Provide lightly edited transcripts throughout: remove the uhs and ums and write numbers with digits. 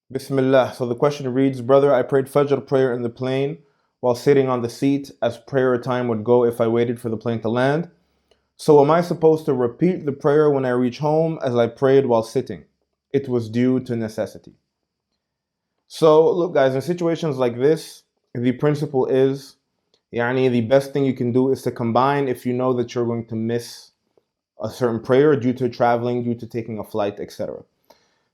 Bismillah. So the question reads, Brother, I prayed Fajr prayer in the plane while sitting on the seat as prayer time would go if I waited for the plane to land. So am I supposed to repeat the prayer when I reach home as I prayed while sitting? It was due to necessity. So look guys, in situations like this, the principle is, the best thing you can do is to combine if you know that you're going to miss a certain prayer due to traveling, due to taking a flight, etc.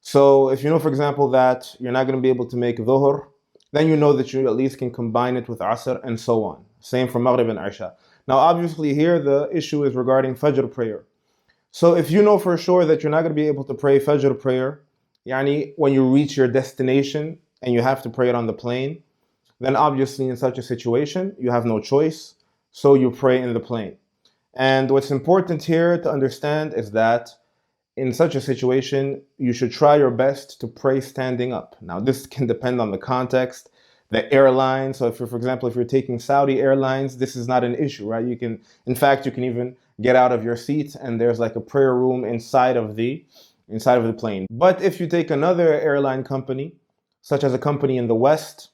So if you know, for example, that you're not going to be able to make dhuhr, then you know that you at least can combine it with asr and so on. Same for maghrib and isha. Now, obviously here the issue is regarding fajr prayer. So if you know for sure that you're not going to be able to pray fajr prayer, when you reach your destination and you have to pray it on the plane, then obviously in such a situation, you have no choice. So you pray in the plane. And what's important here to understand is that in such a situation, you should try your best to pray standing up. Now, this can depend on the context, the airline. So if you're, for example, if you're taking Saudi Airlines, this is not an issue, right? In fact, you can even get out of your seat and there's like a prayer room inside of the plane. But if you take another airline company, such as a company in the West,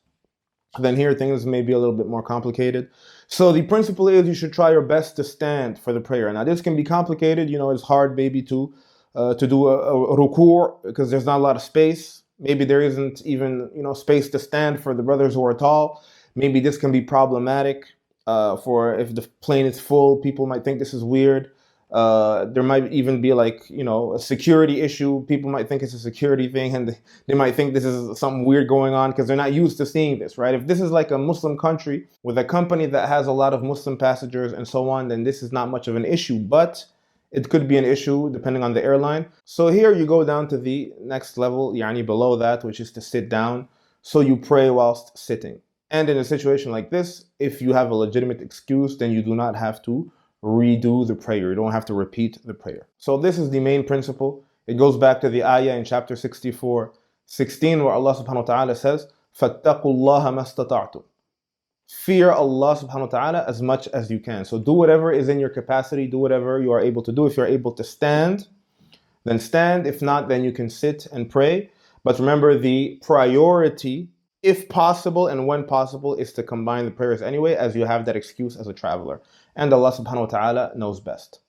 then here things may be a little bit more complicated. So the principle is you should try your best to stand for the prayer. Now this can be complicated, it's hard maybe to do a ruku' because there's not a lot of space. Maybe there isn't even space to stand for the brothers who are tall. Maybe this can be problematic for if the plane is full. People might think this is weird. There might even be a security issue. People might think it's a security thing and they might think this is something weird going on because they're not used to seeing this, right? If this is like a Muslim country with a company that has a lot of Muslim passengers and so on, then this is not much of an issue, but it could be an issue depending on the airline. So here you go down to the next level, below that, which is to sit down. So you pray whilst sitting. And in a situation like this, if you have a legitimate excuse, then you do not have to redo the prayer. You don't have to repeat the prayer. So this is the main principle. It goes back to the ayah in chapter 64:16, where Allah subhanahu wa ta'ala says, فَاتَّقُوا اللَّهَ مَا اسْتَطَعْتُمْ. Fear Allah subhanahu wa ta'ala as much as you can. So do whatever is in your capacity, do whatever you are able to do. If you're able to stand, then stand. If not, then you can sit and pray. But remember, the priority, if possible and when possible, is to combine the prayers anyway, as you have that excuse as a traveler. And Allah subhanahu wa ta'ala knows best.